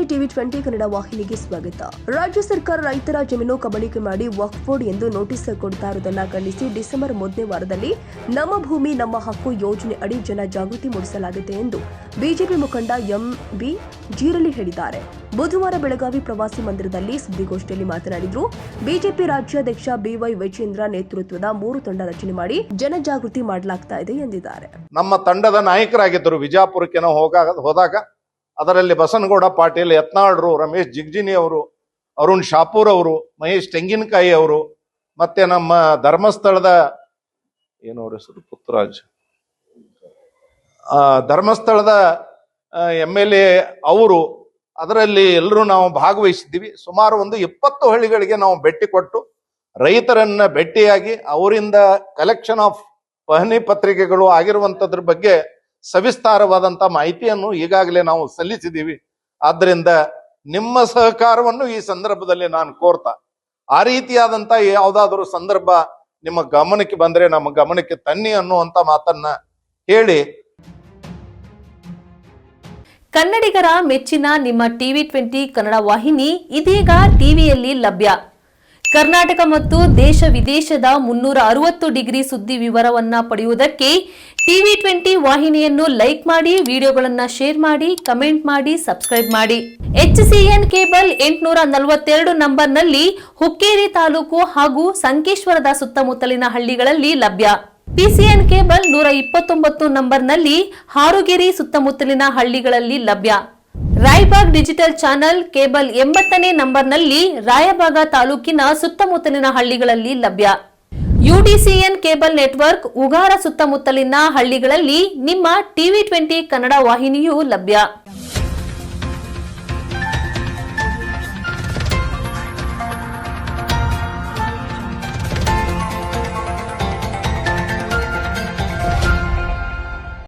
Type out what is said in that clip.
TV 20 Kannada ವಾಹಿನಿಗೆ ಸ್ವಾಗತ. ರಾಜ್ಯ ಸರ್ಕಾರ ರೈತರ ಜಮೀನು ಕಬಳಿಕೆ ಮಾಡಿ ವಕ್ಫ್ ಬೋರ್ಡ್ ಎಂದು ನೋಟಿಸ್ ಕೊಡ್ತಾ ಇರುವುದನ್ನು ಖಂಡಿಸಿ ಡಿಸೆಂಬರ್ 1ನೇ ವಾರದಲ್ಲಿ ನಮ್ಮ ಭೂಮಿ ನಮ್ಮ ಹಕ್ಕು ಯೋಜನೆ ಅಡಿ ಜನ ಜಾಗೃತಿ ಮೂಡಿಸಲಾಗಿದೆ ಎಂದು ಬಿಜೆಪಿ ಮುಖಂಡ ಎಂ.ಬಿ. ಜೀರಲಿ ಹೇಳಿದ್ದಾರೆ. ಬುಧವಾರ ಬೆಳಗಾವಿ ಪ್ರವಾಸಿ ಮಂದಿರದಲ್ಲಿ ಸುದ್ದಿಗೋಷ್ಠಿಯಲ್ಲಿ ಮಾತನಾಡಿದರು. ಬಿಜೆಪಿ ರಾಜ್ಯಾಧ್ಯಕ್ಷ ಬಿ.ವೈ. ವಿಜೇಂದ್ರ ನೇತೃತ್ವದ 3 ತಂಡ ರಚನೆ ಮಾಡಿ ಜನಜಾಗೃತಿ ಮಾಡಲಾಗ್ತಾ ಇದೆ ಎಂದಿದ್ದಾರೆ. ನಮ್ಮ ತಂಡದ ನಾಯಕರಾಗಿದ್ದರು. ವಿಜಾಪುರಕ್ಕೆ ನಾವು ಹೋದಾಗ ಅದರಲ್ಲಿ ಬಸನಗೌಡ ಪಾಟೀಲ್, ಯತ್ನಾಳ್ರು, ರಮೇಶ್ ಜಿಗ್ಜಿನಿ ಅವರು, ಅರುಣ್ ಶಾಪೂರ್ ಅವರು, ಮಹೇಶ್ ತೆಂಗಿನಕಾಯಿ ಅವರು, ಮತ್ತೆ ನಮ್ಮ ಧರ್ಮಸ್ಥಳದ ಏನವ್ರ ಹೆಸರು ಪುತ್ತರಾಜ್, ಧರ್ಮಸ್ಥಳದ MLA ಅವರು, ಅದರಲ್ಲಿ ಎಲ್ಲರೂ ನಾವು ಭಾಗವಹಿಸಿದ್ದೀವಿ. ಸುಮಾರು ಒಂದು 20 ಹಳ್ಳಿಗಳಿಗೆ ನಾವು ಭೇಟಿ ಕೊಟ್ಟು ರೈತರನ್ನ ಭೇಟಿಯಾಗಿ ಅವರಿಂದ ಕಲೆಕ್ಷನ್ ಆಫ್ ಪಹಣಿ ಪತ್ರಿಕೆಗಳು ಆಗಿರುವಂತದ್ರ ಬಗ್ಗೆ ಸವಿಸ್ತಾರವಾದಂತ ಮಾಹಿತಿಯನ್ನು ಈಗಾಗಲೇ ನಾವು ಸಲ್ಲಿಸಿದ್ದೀವಿ. ಆದ್ದರಿಂದ ನಿಮ್ಮ ಸಹಕಾರವನ್ನು ಈ ಸಂದರ್ಭದಲ್ಲಿ ನಾನು ಕೋರ್ತಾ, ಆ ರೀತಿಯಾದಂತ ಯಾವುದಾದರೂ ಸಂದರ್ಭ ನಿಮ್ಮ ಗಮನಕ್ಕೆ ಬಂದ್ರೆ ನಮ್ಮ ಗಮನಕ್ಕೆ ತನ್ನಿ ಅನ್ನುವಂತ ಮಾತನ್ನ ಹೇಳಿ, ಕನ್ನಡಿಗರ ಮೆಚ್ಚಿನ ನಿಮ್ಮ ಟಿವಿ 20 ಕನ್ನಡ ವಾಹಿನಿ ಇದೀಗ ಟಿವಿಯಲ್ಲಿ ಲಭ್ಯ. ಕರ್ನಾಟಕ ಮತ್ತು ದೇಶ ವಿದೇಶದ 360 ಡಿಗ್ರಿ ಸುದ್ದಿ ವಿವರವನ್ನ ಪಡೆಯುವುದಕ್ಕೆ ಟಿವಿ 20 ವಾಹಿನಿಯನ್ನು ಲೈಕ್ ಮಾಡಿ, ವಿಡಿಯೋಗಳನ್ನು ಶೇರ್ ಮಾಡಿ, ಕಮೆಂಟ್ ಮಾಡಿ, ಸಬ್ಸ್ಕ್ರೈಬ್ ಮಾಡಿ. HCN ಕೇಬಲ್ 842 ನಂಬರ್ನಲ್ಲಿ ಹುಕ್ಕೇರಿ ತಾಲೂಕು ಹಾಗೂ ಸಂಕೇಶ್ವರದ ಸುತ್ತಮುತ್ತಲಿನ ಹಳ್ಳಿಗಳಲ್ಲಿ ಲಭ್ಯ. PCN ಕೇಬಲ್ 129 ನಂಬರ್ನಲ್ಲಿ ಹಾರುಗೆರೆ ಸುತ್ತಮುತ್ತಲಿನ ಹಳ್ಳಿಗಳಲ್ಲಿ ಲಭ್ಯ. ರಾಯಬಾಗ್ ಡಿಜಿಟಲ್ ಚಾನೆಲ್ ಕೇಬಲ್ 80ನೇ ನಂಬರ್ನಲ್ಲಿ ರಾಯಬಾಗ ತಾಲೂಕಿನ ಸುತ್ತಮುತ್ತಲಿನ ಹಳ್ಳಿಗಳಲ್ಲಿ ಲಭ್ಯ. UDCN ಕೇಬಲ್ ನೆಟ್ವರ್ಕ್ ಉಗಾರ ಸುತ್ತಮುತ್ತಲಿನ ಹಳ್ಳಿಗಳಲ್ಲಿ ನಿಮ್ಮ ಟಿವಿ 20 ಕನ್ನಡ ವಾಹಿನಿಯೂ ಲಭ್ಯ.